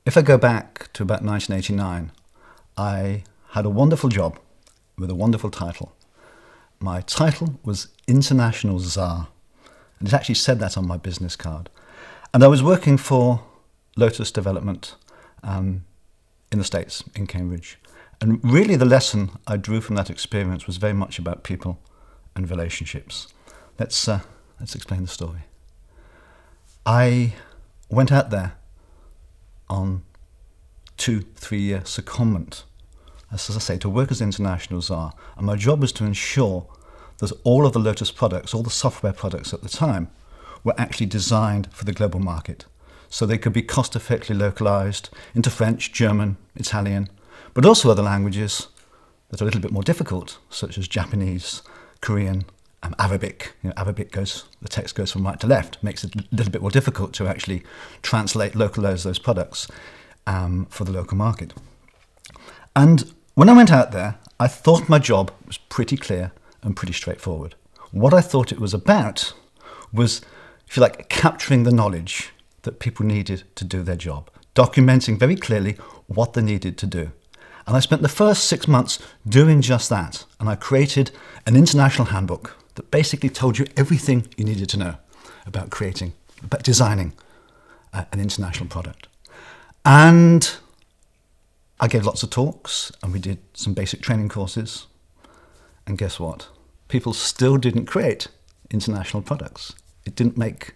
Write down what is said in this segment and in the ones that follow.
If I go back to about 1989, I had a wonderful job with a wonderful title. My title was International Czar, and it actually said that on my business card. And I was working for Lotus Development in the States, in Cambridge. And really the lesson I drew from that experience was very much about people and relationships. Let's explain the story. I went out there on 2-3 year secondment, as I say, to work as international czar. And my job was to ensure that all of the Lotus products, all the software products at the time, were actually designed for the global market. So they could be cost-effectively localized into French, German, Italian, but also other languages that are a little bit more difficult, such as Japanese, Korean, Arabic. Arabic the text goes from right to left, makes it a little bit more difficult to actually translate, localize those products for the local market. And when I went out there, I thought my job was pretty clear and pretty straightforward. What I thought it was about was, if you like, capturing the knowledge that people needed to do their job, documenting very clearly what they needed to do. And I spent the first 6 months doing just that. And I created an international handbook that basically told you everything you needed to know about designing an international product. And I gave lots of talks, and we did some basic training courses. And guess what? People still didn't create international products. It didn't make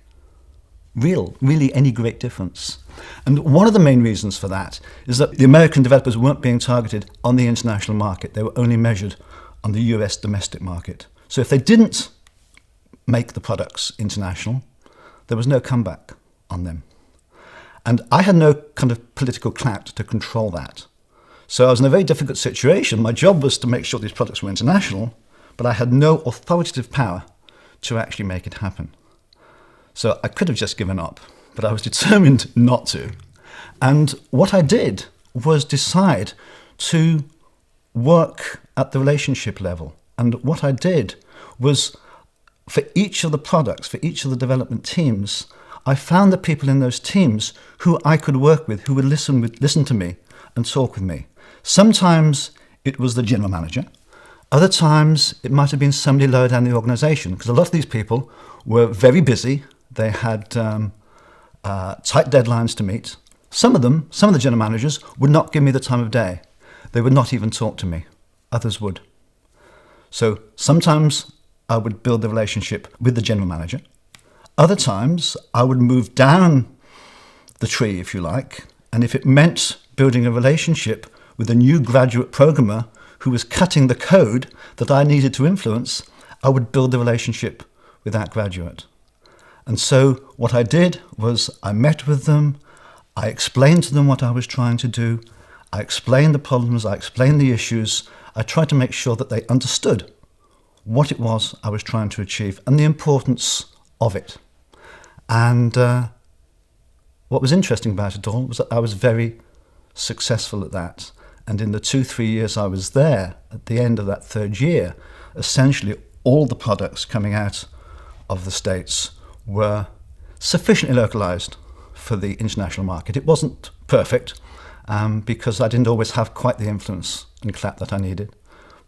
really any great difference. And one of the main reasons for that is that the American developers weren't being targeted on the international market. They were only measured on the US domestic market. So if they didn't make the products international, there was no comeback on them. And I had no kind of political clout to control that. So I was in a very difficult situation. My job was to make sure these products were international, but I had no authoritative power to actually make it happen. So I could have just given up, but I was determined not to. And what I did was decide to work at the relationship level. And what I did was, for each of the products, for each of the development teams, I found the people in those teams who I could work with, who would listen to me and talk with me. Sometimes it was the general manager. Other times it might have been somebody lower down the organization, because a lot of these people were very busy. They had tight deadlines to meet. Some of the general managers would not give me the time of day. They would not even talk to me. Others would. So sometimes I would build the relationship with the general manager. Other times I would move down the tree, if you like, and if it meant building a relationship with a new graduate programmer who was cutting the code that I needed to influence, I would build the relationship with that graduate. And so what I did was I met with them, I explained to them what I was trying to do, I explained the problems, I explained the issues, I tried to make sure that they understood what it was I was trying to achieve and the importance of it. And what was interesting about it all was that I was very successful at that. And in the 2-3 years I was there, at the end of that third year, essentially all the products coming out of the States were sufficiently localized for the international market. It wasn't perfect because I didn't always have quite the influence and clout that I needed.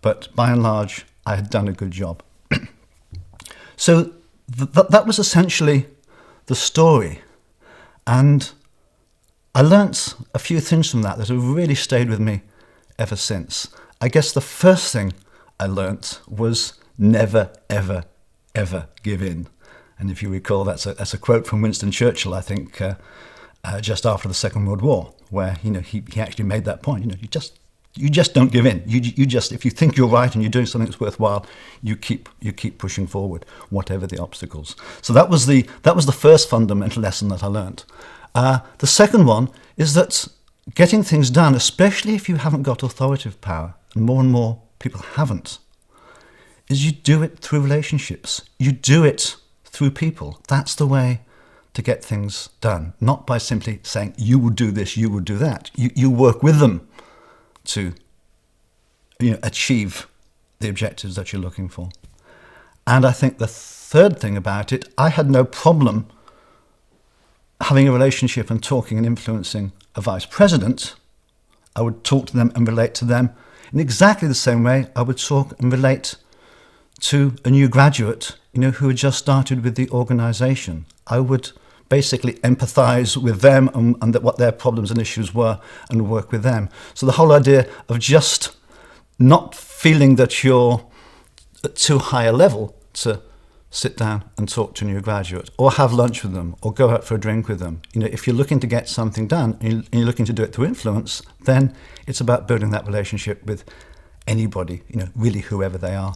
But by and large, I had done a good job. So that was essentially the story. And I learnt a few things from that have really stayed with me ever since. I guess the first thing I learnt was never, ever, ever give in. And if you recall, that's a quote from Winston Churchill, I think, just after the Second World War, where he actually made that point. You just don't give in. You just, if you think you're right and you're doing something that's worthwhile, you keep pushing forward, whatever the obstacles. So that was the first fundamental lesson that I learned. The second one is that getting things done, especially if you haven't got authoritative power, and more people haven't, is you do it through relationships. You do it through people. That's the way to get things done, not by simply saying, you will do this, you will do that. You work with them to achieve the objectives that you're looking for. And I think the third thing about it, I had no problem having a relationship and talking and influencing a vice president, I would talk to them and relate to them in exactly the same way I would talk and relate to a new graduate, who had just started with the organization. I would basically empathize with them and what their problems and issues were and work with them. So the whole idea of just not feeling that you're at too high a level to sit down and talk to a new graduate or have lunch with them or go out for a drink with them. If you're looking to get something done and you're looking to do it through influence, then it's about building that relationship with anybody, really whoever they are.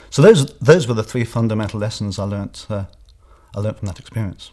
So those were the three fundamental lessons I learnt from that experience.